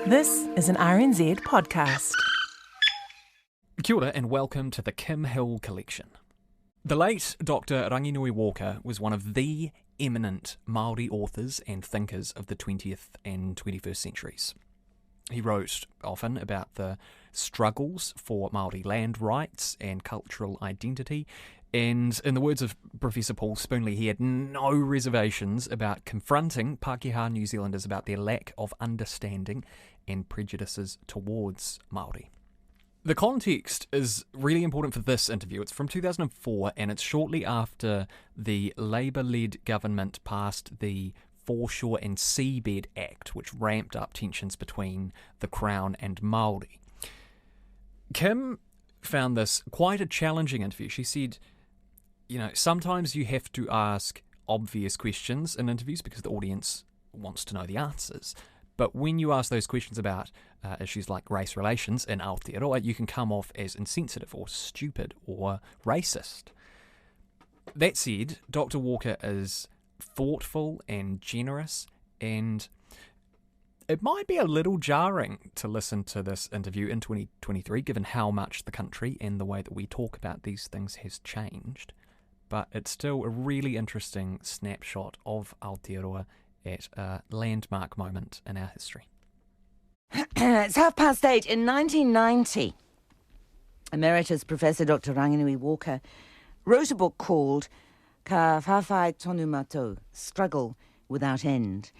This is an RNZ podcast. Kia ora and welcome to the Kim Hill Collection. The late Dr. Ranginui Walker was one of the eminent Māori authors and thinkers of the 20th and 21st centuries. He wrote often about the struggles for Māori land rights and cultural identity, and in the words of Professor Paul Spoonley, he had no reservations about confronting Pākehā New Zealanders about their lack of understanding and prejudices towards Māori. The context is really important for this interview. It's from 2004, and it's shortly after the Labour-led government passed the Foreshore and Seabed Act, which ramped up tensions between the Crown and Māori. Kim found this quite a challenging interview. She said, sometimes you have to ask obvious questions in interviews because the audience wants to know the answers. But when you ask those questions about issues like race relations in Aotearoa, you can come off as insensitive or stupid or racist. That said, Dr. Walker is thoughtful and generous, and it might be a little jarring to listen to this interview in 2023, given how much the country and the way that we talk about these things has changed. But it's still a really interesting snapshot of Aotearoa at a landmark moment in our history. It's 8:30. In 1990, Emeritus Professor Dr. Ranginui Walker wrote a book called Ka Whawhai Tonu Mātou, Struggle Without End,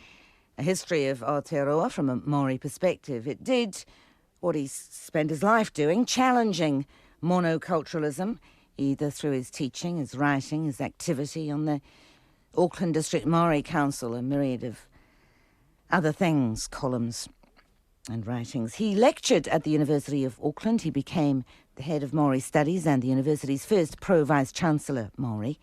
a history of Aotearoa from a Māori perspective. It did what he spent his life doing, challenging monoculturalism, either through his teaching, his writing, his activity on the Auckland District Māori Council, a myriad of other things, columns and writings. He lectured at the University of Auckland. He became the head of Māori Studies and the university's first pro-vice-chancellor Māori,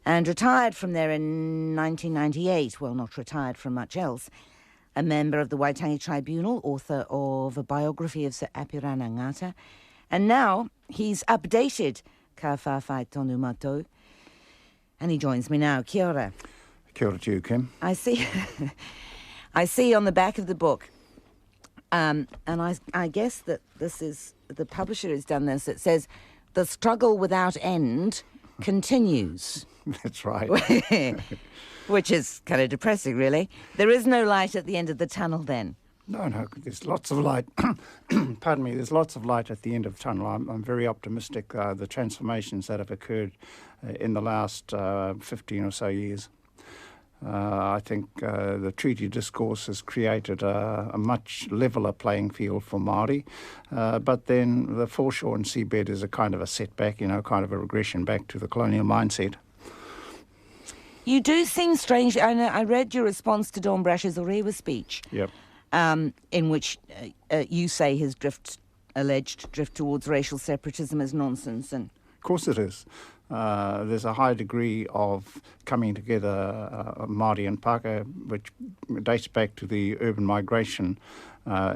and retired from there in 1998, well, not retired from much else, a member of the Waitangi Tribunal, author of a biography of Sir Apirana Ngata, and now he's updated Ka Whawhai Tonu Mātou, and he joins me now. Kia ora. Kia ora to you, Kim. I see on the back of the book, and I guess that this is, the publisher has done this, it says, "The struggle without end continues." That's right. Which is kind of depressing, really. There is no light at the end of the tunnel then. No, there's lots of light. Pardon me, there's lots of light at the end of the tunnel. I'm very optimistic, the transformations that have occurred in the last 15 or so years. I think the treaty discourse has created a much leveller playing field for Māori, but then the foreshore and seabed is a kind of a setback, kind of a regression back to the colonial mindset. You do seem strange. I read your response to Dawn Brash's Orewa speech. Yep. In which you say his alleged drift towards racial separatism is nonsense. And of course it is. There's a high degree of coming together, Māori and Pākehā, which dates back to the urban migration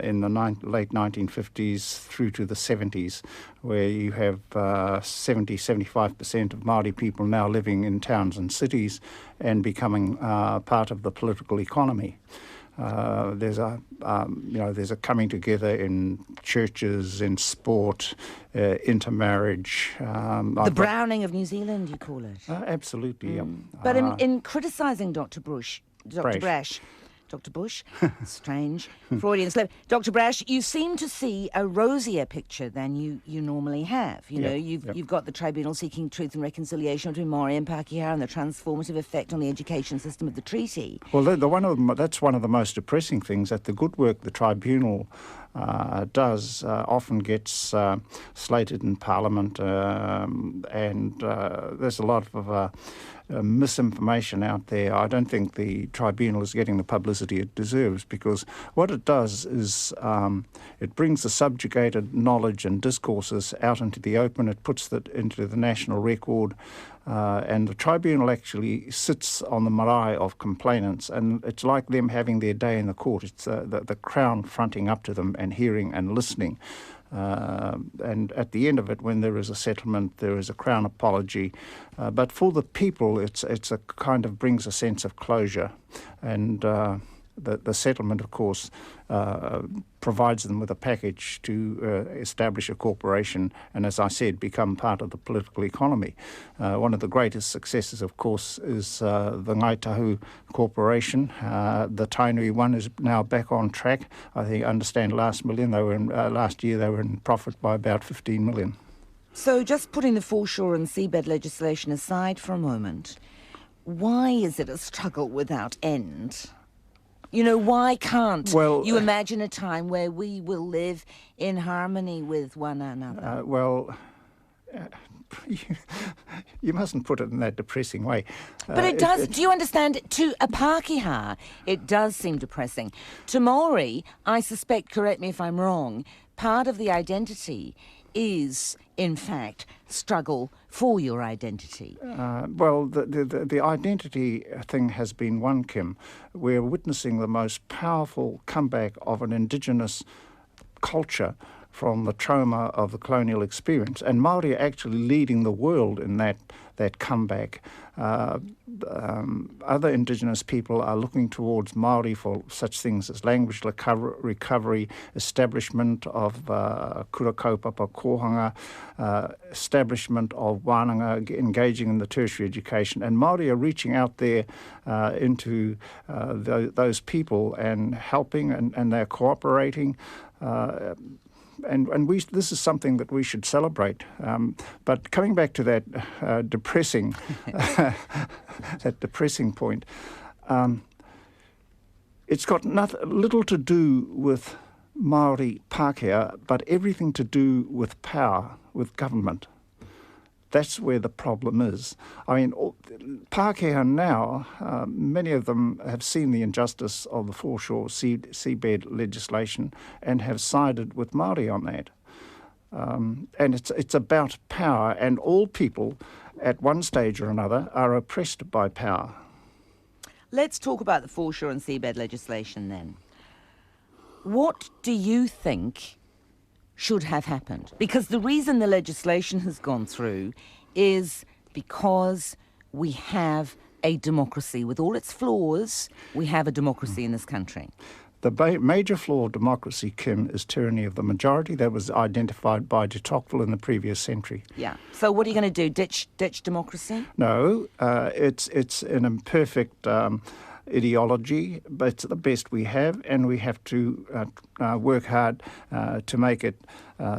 in the late 1950s through to the 70s, where you have 70-75% of Māori people now living in towns and cities and becoming part of the political economy. There's a coming together in churches, in sport, intermarriage. The Browning of New Zealand, you call it. Absolutely, yeah. But in criticising Dr. Bush, Dr. Bush, strange, Freudian slip. Dr. Brash, you seem to see a rosier picture than you normally have. You've got the tribunal seeking truth and reconciliation between Māori and Pākehā and the transformative effect on the education system of the treaty. Well, that's one of the most depressing things, that the good work the tribunal does often gets slated in Parliament, and there's a lot of misinformation out there. I don't think the tribunal is getting the publicity it deserves, because what it does is it brings the subjugated knowledge and discourses out into the open. It puts that into the national record, and the tribunal actually sits on the marae of complainants, and it's like them having their day in the court. It's the Crown fronting up to them and hearing and listening. And at the end of it, when there is a settlement, there is a Crown apology. But for the people, it's a kind of brings a sense of closure. And The settlement, of course, provides them with a package to establish a corporation and, as I said, become part of the political economy. One of the greatest successes, of course, is the Ngaitahu Corporation. The Tainui one is now back on track. I think I understand last year they were in profit by about 15 million. So just putting the foreshore and seabed legislation aside for a moment, why is it a struggle without end? You know, why can't you imagine a time where we will live in harmony with one another? You mustn't put it in that depressing way. But it does. Do you understand? To a Pākehā, it does seem depressing. To Māori, I suspect, correct me if I'm wrong, part of the identity is, in fact, struggle for your identity. The identity thing has been one, Kim. We're witnessing the most powerful comeback of an indigenous culture from the trauma of the colonial experience, and Māori are actually leading the world in that comeback. Other indigenous people are looking towards Māori for such things as language recovery, establishment of kura kaupapa kohanga, establishment of wānanga, engaging in the tertiary education, and Māori are reaching out there into those people and helping, and they're cooperating. And this is something that we should celebrate. But coming back to that depressing point, it's got little to do with Māori Pākehā, but everything to do with power, with government. That's where the problem is. I mean, Pākehā now, many of them have seen the injustice of the foreshore seabed legislation and have sided with Māori on that. And it's about power, and all people at one stage or another are oppressed by power. Let's talk about the foreshore and seabed legislation then. What do you think should have happened? Because the reason the legislation has gone through is because we have a democracy. With all its flaws, we have a democracy in this country. The major flaw of democracy, Kim, is tyranny of the majority. That was identified by de Tocqueville in the previous century. Yeah. So what are you going to do, ditch democracy? No, it's an imperfect ideology, but it's the best we have, and we have to work hard to make it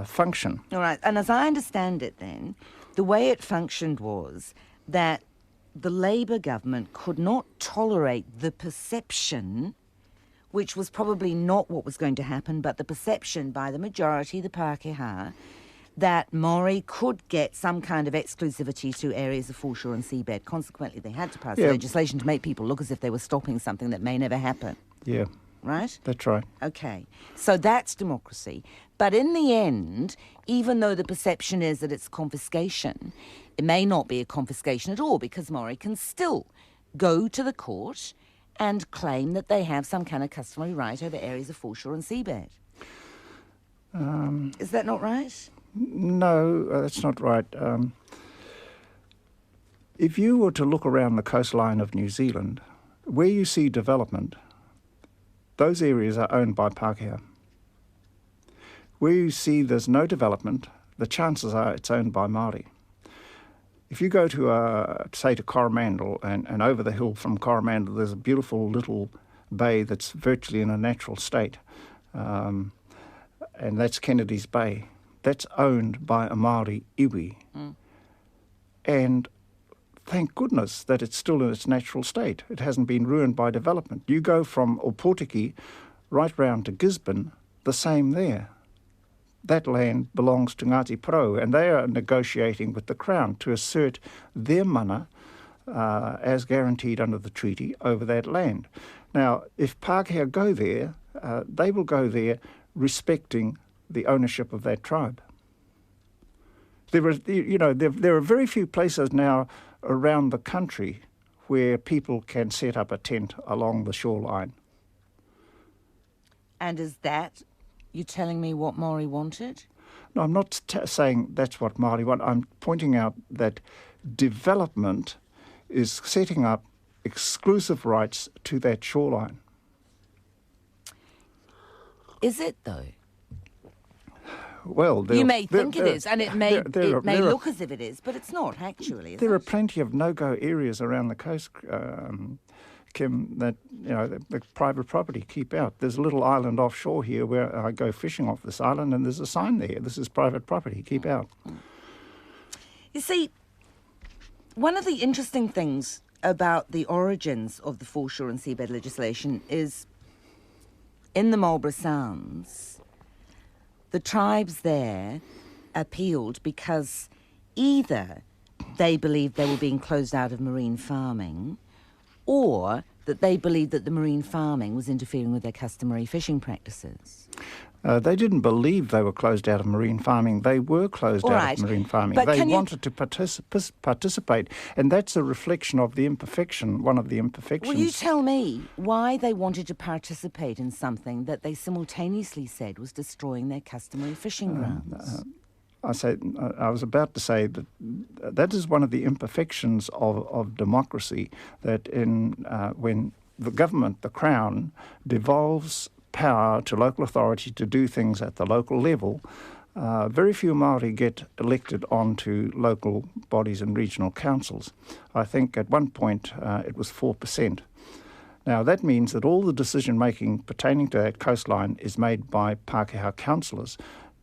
function. All right, and as I understand it then, the way it functioned was that the Labour government could not tolerate the perception, which was probably not what was going to happen, but the perception by the majority, the Pākehā, that Māori could get some kind of exclusivity to areas of foreshore and seabed. Consequently, they had to pass legislation to make people look as if they were stopping something that may never happen. Yeah. Right? That's right. Okay. So that's democracy. But in the end, even though the perception is that it's confiscation, it may not be a confiscation at all, because Māori can still go to the court and claim that they have some kind of customary right over areas of foreshore and seabed. Is that not right? No, that's not right. If you were to look around the coastline of New Zealand, where you see development, those areas are owned by Pākehā. Where you see there's no development, the chances are it's owned by Māori. If you go to, say, to Coromandel, and over the hill from Coromandel, there's a beautiful little bay that's virtually in a natural state, and that's Kennedy's Bay. That's owned by a Māori iwi. And thank goodness that it's still in its natural state. It hasn't been ruined by development. You go from Opotiki right round to Gisborne, the same there. That land belongs to Ngāti Porou, and they are negotiating with the Crown to assert their mana as guaranteed under the treaty over that land. Now, if Pākehā go there, they will go there respecting the ownership of that tribe. There are very few places now around the country where people can set up a tent along the shoreline. And is that, you telling me, what Māori wanted? No, I'm not saying that's what Māori want. I'm pointing out that development is setting up exclusive rights to that shoreline. Is it, though? Well, you may think it is, and it may look as if it is, but it's not, actually, There are plenty of no-go areas around the coast, Kim, that the private property keep out. There's a little island offshore here where I go fishing off this island, and there's a sign there, this is private property, keep out. You see, one of the interesting things about the origins of the foreshore and seabed legislation is in the Marlborough Sounds, the tribes there appealed because either they believed they were being closed out of marine farming, or that they believed that the marine farming was interfering with their customary fishing practices. They didn't believe they were closed out of marine farming. They were closed out of marine farming. But they wanted to participate, and that's a reflection of the imperfection, one of the imperfections. Will you tell me why they wanted to participate in something that they simultaneously said was destroying their customary fishing grounds? I was about to say that is one of the imperfections of democracy, that when the government, the Crown, devolves power to local authority to do things at the local level, very few Māori get elected onto local bodies and regional councils. I think at one point it was 4%. Now that means that all the decision-making pertaining to that coastline is made by Pākehā councillors,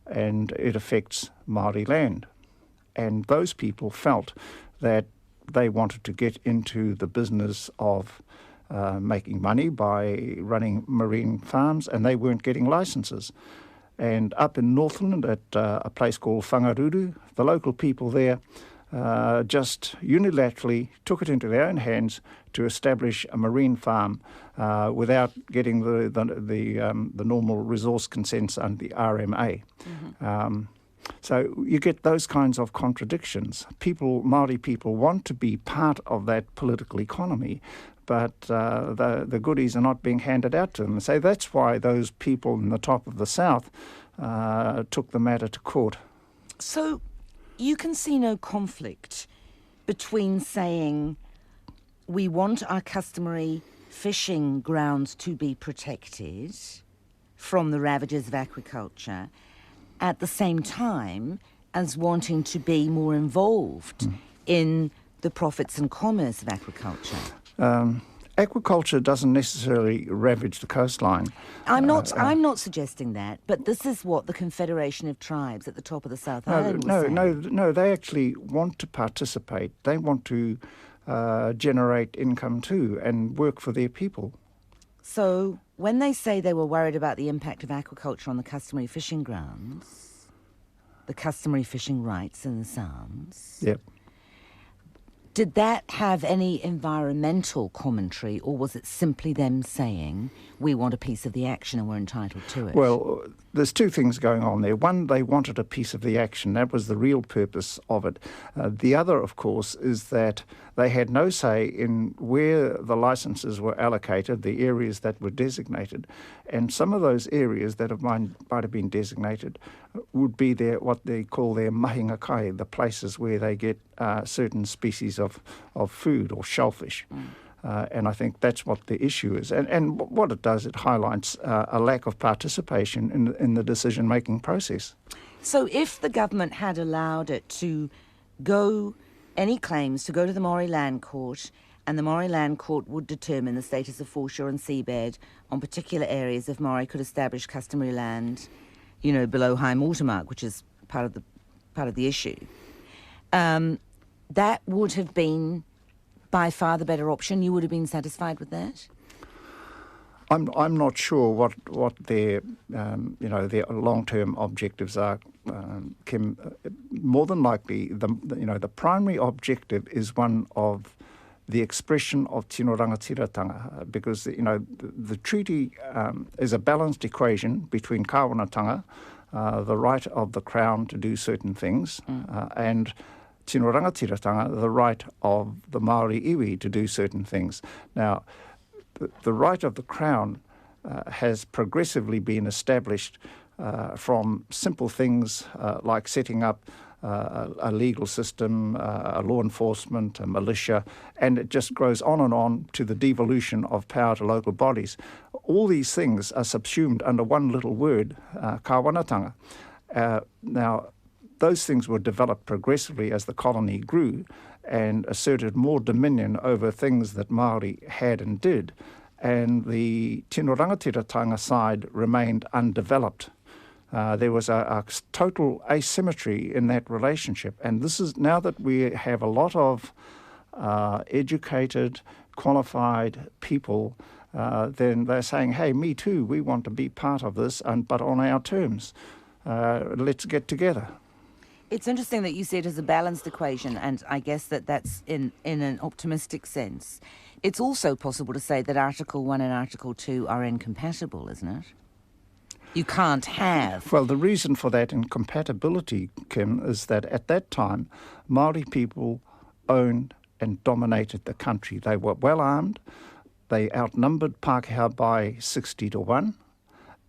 and it affects Māori land. And those people felt that they wanted to get into the business of making money by running marine farms, and they weren't getting licences. And up in Northland at a place called Whangaruru, the local people there just unilaterally took it into their own hands to establish a marine farm without getting the normal resource consents under the RMA. Mm-hmm. So you get those kinds of contradictions. Māori people want to be part of that political economy, but the goodies are not being handed out to them. So that's why those people in the top of the South took the matter to court. So you can see no conflict between saying we want our customary fishing grounds to be protected from the ravages of aquaculture at the same time as wanting to be more involved in the profits and commerce of aquaculture. Aquaculture doesn't necessarily ravage the coastline. I'm not suggesting that, but this is what the Confederation of Tribes at the top of the South Island was saying. No, they actually want to participate. They want to generate income too and work for their people. So when they say they were worried about the impact of aquaculture on the customary fishing grounds, the customary fishing rights in the Sounds... Yep. Did that have any environmental commentary, or was it simply them saying, we want a piece of the action and we're entitled to it? Well, there's two things going on there. One, they wanted a piece of the action. That was the real purpose of it. The other, of course, is that they had no say in where the licences were allocated, the areas that were designated. And some of those areas that might have been designated would be what they call their mahinga kai, the places where they get certain species of food or shellfish. And I think that's what the issue is. And what it does, it highlights a lack of participation in the decision-making process. So if the government had allowed it to go, any claims to go to the Māori Land Court, and the Māori Land Court would determine the status of foreshore and seabed on particular areas if Māori could establish customary land, below high water mark, which is part of the issue, that would have been by far the better option. You would have been satisfied with that? I'm not sure what their their long-term objectives are, Kim. More than likely, the primary objective is one of the expression of tino rangatiratanga, because the treaty is a balanced equation between kāwanatanga, the right of the Crown to do certain things, and tino rangatiratanga, the right of the Māori iwi to do certain things. Now, the right of the Crown has progressively been established from simple things like setting up a legal system, a law enforcement, a militia, and it just grows on and on to the devolution of power to local bodies. all these things are subsumed under one little word, kāwanatanga. Now, those things were developed progressively as the colony grew and asserted more dominion over things that Māori had and did, and the tino rangatiratanga side remained undeveloped. There was a total asymmetry in that relationship, and this is now that we have a lot of educated, qualified people, then they're saying, hey, me too, we want to be part of this, but on our terms. Let's get together. It's interesting that you see it as a balanced equation, and I guess that's in an optimistic sense. It's also possible to say that Article 1 and Article 2 are incompatible, isn't it? You can't have... Well, the reason for that incompatibility, Kim, is that at that time, Māori people owned and dominated the country. They were well armed, they outnumbered Pākehā by 60-1,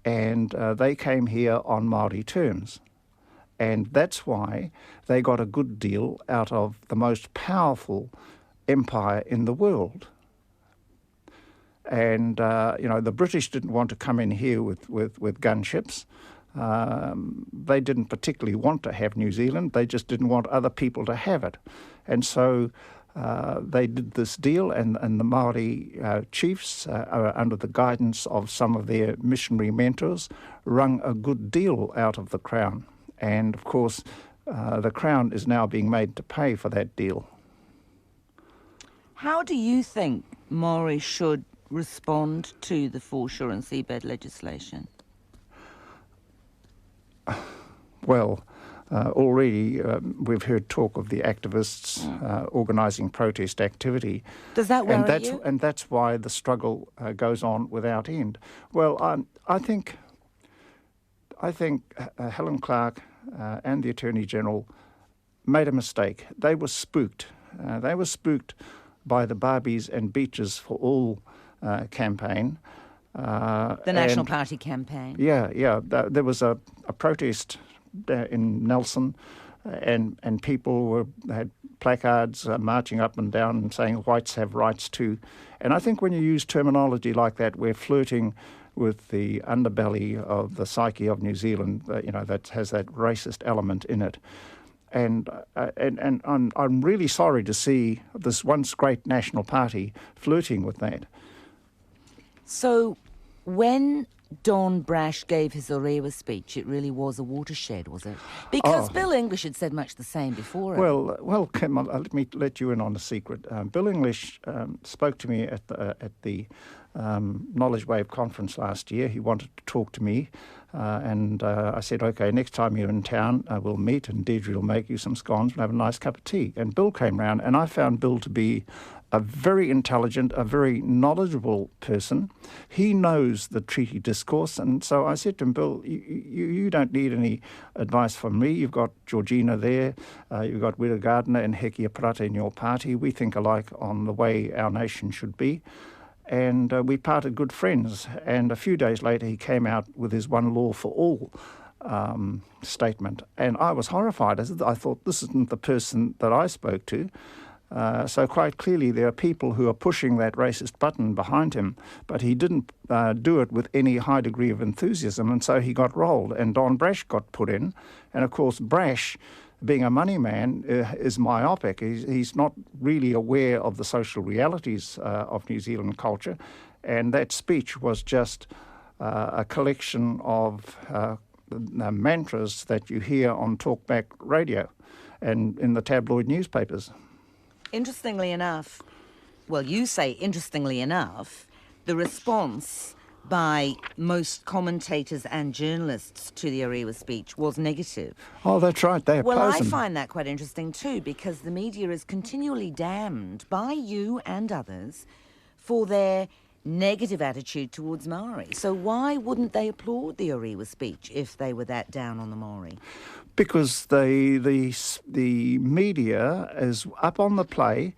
and they came here on Māori terms. And that's why they got a good deal out of the most powerful empire in the world. And, the British didn't want to come in here with gunships. They didn't particularly want to have New Zealand. They just didn't want other people to have it. And so they did this deal, and the Māori chiefs, under the guidance of some of their missionary mentors, wrung a good deal out of the Crown. And, of course, the Crown is now being made to pay for that deal. How do you think Māori should respond to the foreshore and seabed legislation? Well, already we've heard talk of the activists organising protest activity. Does that worry you? And that's why the struggle goes on without end. Well, I think Helen Clark and the Attorney General made a mistake. They were spooked. They were spooked by the Barbies and Beaches for All campaign. The National Party campaign. Yeah. There was a protest in Nelson, and people had placards marching up and down and saying whites have rights too. And I think when you use terminology like that, we're flirting with the underbelly of the psyche of New Zealand, that has that racist element in it. And I'm really sorry to see this once great national party flirting with that. So when Don Brash gave his Orewa speech, it really was a watershed, was it? Because Bill English had said much the same before it. Well, Kim, let me let you in on a secret. Bill English spoke to me at the Knowledge Wave conference last year. He wanted to talk to me, and I said, okay, next time you're in town, we'll meet, and Deirdre will make you some scones, we'll have a nice cup of tea. And Bill came round, and I found Bill to be a very intelligent, a very knowledgeable person. He knows the treaty discourse, and so I said to him, Bill, you don't need any advice from me. You've got Georgina there, you've got Wira Gardner and Heki Aparata in your party. We think alike on the way our nation should be. And we parted good friends. And a few days later, he came out with his One Law for All statement. And I was horrified. I thought, this isn't the person that I spoke to. So quite clearly there are people who are pushing that racist button behind him, but he didn't do it with any high degree of enthusiasm, and so he got rolled, and Don Brash got put in. And of course Brash, being a money man, is myopic. He's not really aware of the social realities of New Zealand culture, and that speech was just a collection of mantras that you hear on talkback radio and in the tabloid newspapers. Interestingly enough, well, you say interestingly enough, the response by most commentators and journalists to the Orewa speech was negative. Oh, that's right, they oppose him. Well, I find that quite interesting too, because the media is continually damned by you and others for their negative attitude towards Māori. So why wouldn't they applaud the Orewa speech if they were that down on the Māori? Because the media is up on the play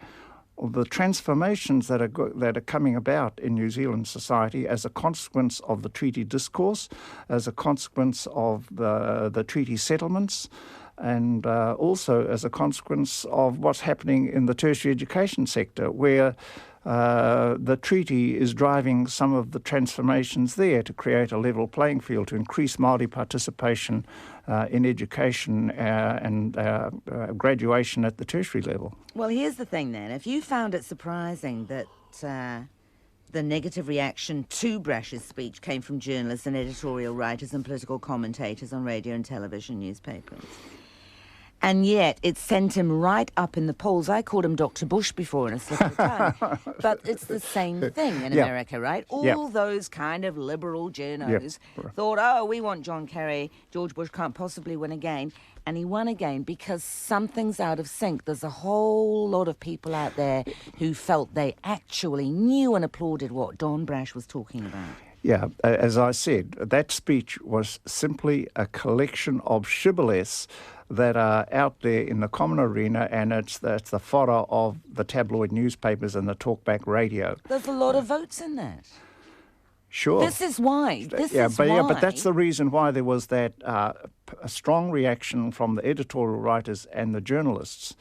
of the transformations that are coming about in New Zealand society as a consequence of the treaty discourse, as a consequence of the treaty settlements, and also as a consequence of what's happening in the tertiary education sector, where the treaty is driving some of the transformations there to create a level playing field, to increase Māori participation in education and graduation at the tertiary level. Well, here's the thing then. If you found it surprising that the negative reaction to Brash's speech came from journalists and editorial writers and political commentators on radio and television newspapers, and yet it sent him right up in the polls. I called him Dr. Bush before in a slip of the tongue. But it's the same thing in America, right? All those kind of liberal journos thought, oh, we want John Kerry, George Bush can't possibly win again. And he won again because something's out of sync. There's a whole lot of people out there who felt they actually knew and applauded what Don Brash was talking about. Yeah, as I said, that speech was simply a collection of shibboleths that are out there in the common arena, and it's the fodder of the tabloid newspapers and the talkback radio. There's a lot of votes in that. Sure. This is why. But that's the reason why there was that a strong reaction from the editorial writers and the journalists.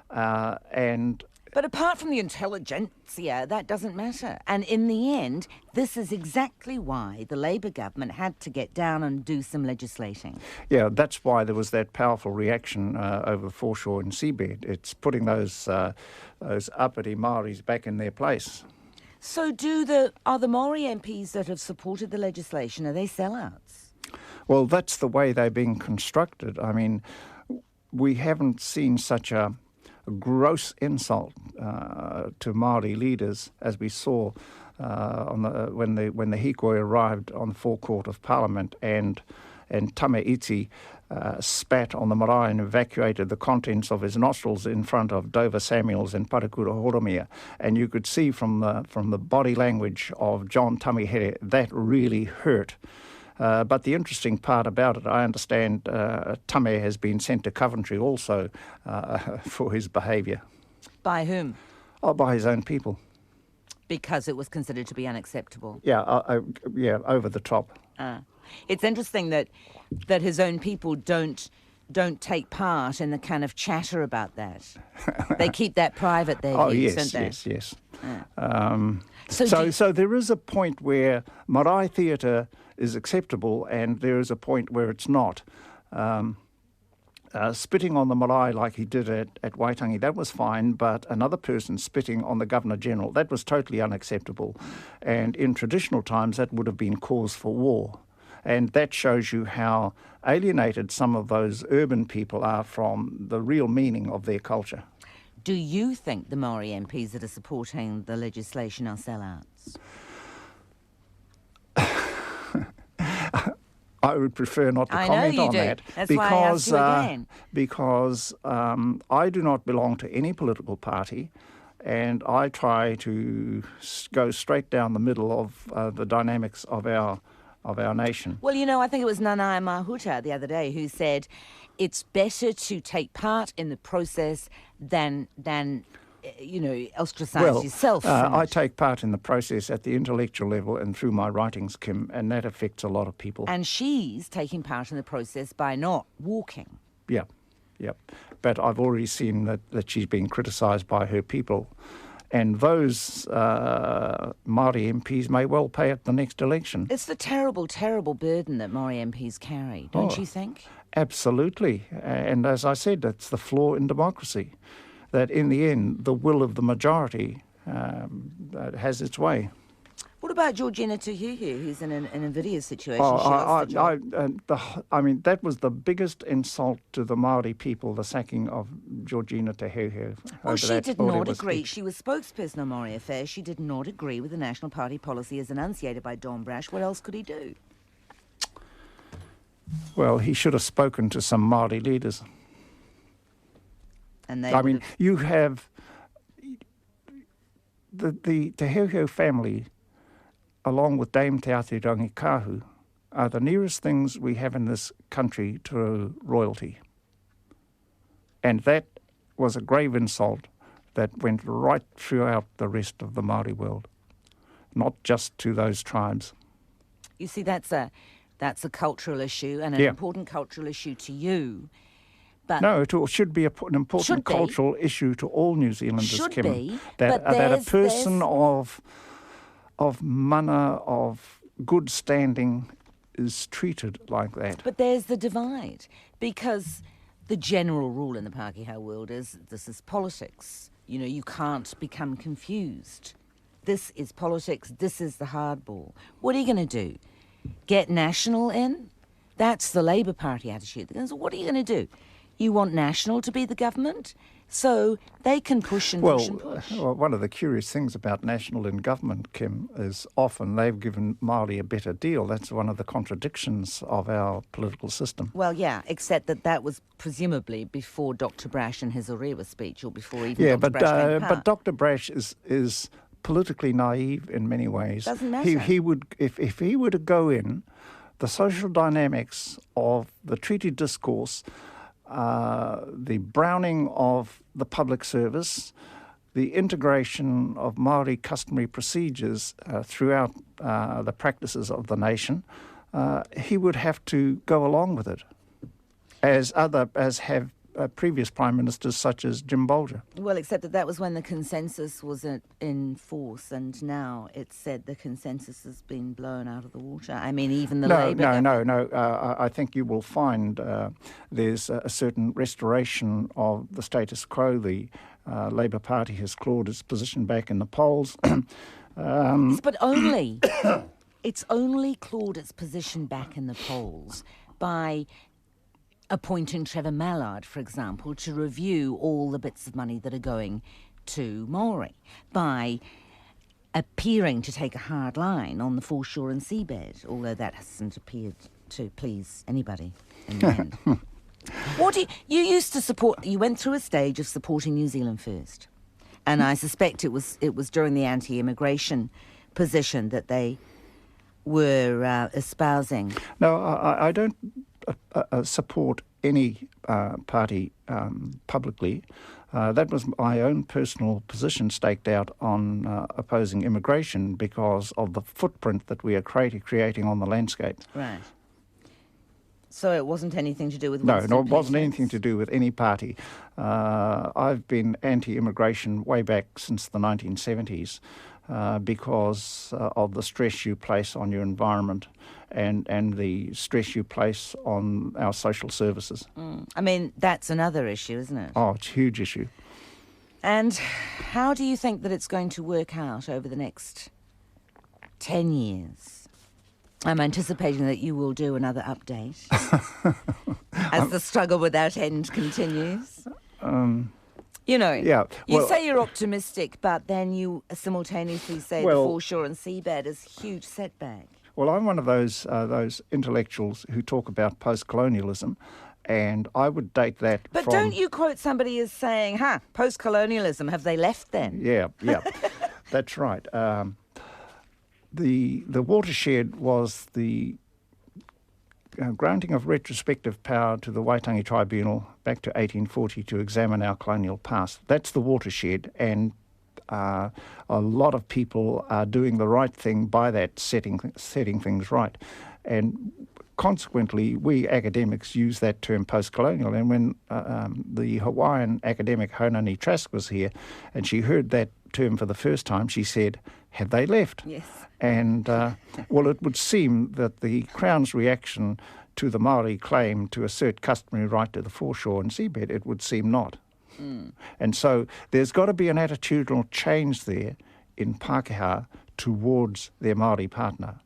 But apart from the intelligentsia, that doesn't matter. And in the end, this is exactly why the Labour government had to get down and do some legislating. Yeah, that's why there was that powerful reaction over the foreshore and seabed. It's putting those uppity Maoris back in their place. So are the Māori MPs that have supported the legislation, are they sellouts? Well, that's the way they're being constructed. I mean, we haven't seen such a gross insult to Māori leaders as we saw when the hikoi arrived on the forecourt of Parliament and Tame Iti spat on the marae and evacuated the contents of his nostrils in front of Dover Samuels and Parakura Horomia. And you could see from the body language of John Tamihere that really hurt. But the interesting part about it, I understand Tame has been sent to Coventry also for his behaviour. By whom? Oh, by his own people. Because it was considered to be unacceptable? Yeah, over the top. It's interesting that his own people don't take part in the kind of chatter about that. They keep that private, don't they? Yes. So there is a point where marae theatre is acceptable and there is a point where it's not. Spitting on the marae like he did at Waitangi, that was fine, but another person spitting on the Governor-General, that was totally unacceptable. And in traditional times, that would have been cause for war. And that shows you how alienated some of those urban people are from the real meaning of their culture. Do you think the Māori MPs that are supporting the legislation are sellouts? I would prefer not to comment on that. That's why I asked you again. Because I do not belong to any political party, and I try to go straight down the middle of the dynamics of our nation. Well, I think it was Nanaia Mahuta the other day who said it's better to take part in the process than ostracise yourself. I take part in the process at the intellectual level and through my writings, Kim, and that affects a lot of people. And she's taking part in the process by not walking. Yeah. But I've already seen that she's being criticised by her people. And those Māori MPs may well pay at the next election. It's the terrible, terrible burden that Māori MPs carry, don't you think? Absolutely. And as I said, that's the flaw in democracy, that in the end, the will of the majority has its way. What about Georgina Tuhihu, who's in an invidious situation? That was the biggest insult to the Māori people, the sacking of Georgina Tuhihu. Well, she did not agree. She was spokesperson on Māori affairs. She did not agree with the National Party policy as enunciated by Don Brash. What else could he do? Well, he should have spoken to some Māori leaders. And you have the Tuhihu family, along with Dame Te Ati Rangikahu, are the nearest things we have in this country to royalty. And that was a grave insult that went right throughout the rest of the Māori world, not just to those tribes. You see, that's a cultural issue and an important cultural issue to you. But no, it should be an important Should be. cultural issue to all New Zealanders, Should Kim, be, that, but that a there's- person of mana, of good standing, is treated like that. But there's the divide, because the general rule in the Pākehā world is this is politics. You know, you can't become confused. This is politics, this is the hardball. What are you going to do? Get National in? That's the Labour Party attitude. So what are you going to do? You want National to be the government? So they can push and push and push. Well, one of the curious things about National in government, Kim, is often they've given Māori a better deal. That's one of the contradictions of our political system. Well, yeah, except that was presumably before Dr. Brash and his Orewa speech, or before even Dr. Brash came to power. But Dr. Brash is politically naive in many ways. Doesn't matter. He would, if he were to go in, the social dynamics of the treaty discourse, the browning of the public service, the integration of Māori customary procedures throughout the practices of the nation, he would have to go along with it, as have previous prime ministers such as Jim Bolger. Well, except that was when the consensus was in force, and now it's said the consensus has been blown out of the water. I mean, even the Labour... No. I think you will find there's a certain restoration of the status quo. The Labour Party has clawed its position back in the polls. But only... it's only clawed its position back in the polls by appointing Trevor Mallard, for example, to review all the bits of money that are going to Māori, by appearing to take a hard line on the foreshore and seabed, although that hasn't appeared to please anybody in the end. You used to support, you went through a stage of supporting New Zealand First, and I suspect it was during the anti-immigration position that they were espousing. No, I don't support any party publicly. That was my own personal position staked out on opposing immigration because of the footprint that we are creating on the landscape. Right. So it wasn't anything to do with No, Winston it wasn't Patience? anything to do with any party. I've been anti-immigration way back since the 1970s because of the stress you place on your environment and the stress you place on our social services. I mean, that's another issue, isn't it? Oh, it's a huge issue. And how do you think that it's going to work out over the next 10 years? I'm anticipating that you will do another update as the struggle without end continues. You know, Yeah, you well- say you're optimistic, but then you simultaneously say the foreshore and seabed is a huge setback. Well, I'm one of those intellectuals who talk about post-colonialism, and I would date that But from... don't you quote somebody as saying, post-colonialism, have they left then? Yeah, that's right. The watershed was the granting of retrospective power to the Waitangi Tribunal back to 1840 to examine our colonial past. That's the watershed, and a lot of people are doing the right thing by that, setting things right. And consequently, we academics use that term post-colonial. And when the Hawaiian academic Honani Trask was here, and she heard that term for the first time, she said, "Have they left?" Yes. And, well, it would seem that the Crown's reaction to the Māori claim to assert customary right to the foreshore and seabed, it would seem not. And so there's got to be an attitudinal change there in Pākehā towards their Māori partner.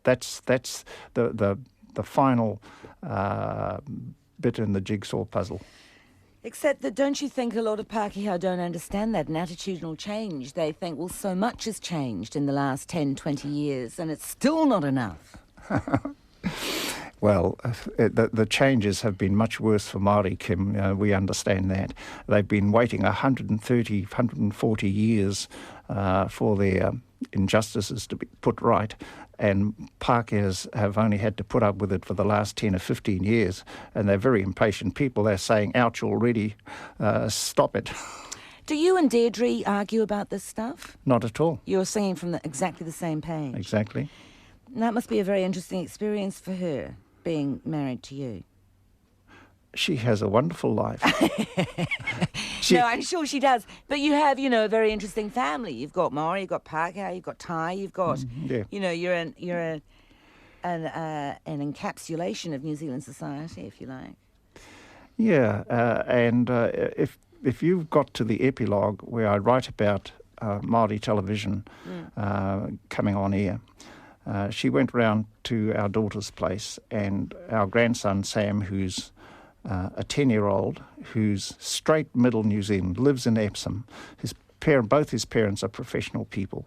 That's the final bit in the jigsaw puzzle. Except that don't you think a lot of Pākehā don't understand that, an attitudinal change? They think, well, so much has changed in the last 10, 20 years and it's still not enough. Well, the changes have been much worse for Māori, Kim. We understand that. They've been waiting 130, 140 years for their injustices to be put right, and Pākehās have only had to put up with it for the last 10 or 15 years, and they're very impatient people. They're saying, ouch already, stop it. Do you and Deirdre argue about this stuff? Not at all. You're singing from exactly the same page. Exactly. And that must be a very interesting experience for her, being married to you. She has a wonderful life. No, I'm sure she does. But you have, a very interesting family. You've got Māori, you've got Pākehā, you've got Thai, you've got, you're an encapsulation of New Zealand society, if you like. Yeah, and if you've got to the epilogue where I write about Māori television coming on air, she went round to our daughter's place, and our grandson Sam, who's a 10-year-old, who's straight middle New Zealand, lives in Epsom. Both his parents are professional people.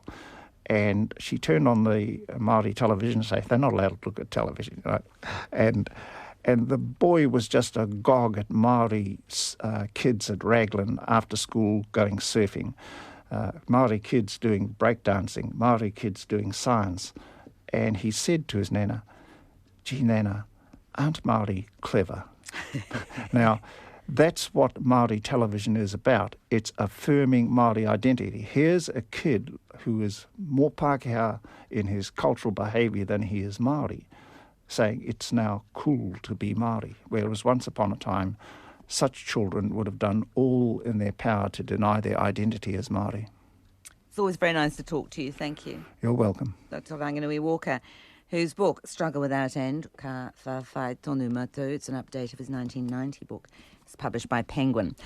And she turned on the Māori television and said, they're not allowed to look at television, right? And the boy was just agog at Māori kids at Raglan after school going surfing, Māori kids doing breakdancing, Māori kids doing science. And he said to his Nana, "Gee, Nana, aren't Māori clever?" Now, that's what Māori television is about. It's affirming Māori identity. Here's a kid who is more Pākehā in his cultural behaviour than he is Māori, saying it's now cool to be Māori, whereas once upon a time, such children would have done all in their power to deny their identity as Māori. It's always very nice to talk to you. Thank you. You're welcome. Dr. Ranginui Walker, whose book, Struggle Without End, Ka Whawhai Tonu Mātou, it's an update of his 1990 book. It's published by Penguin.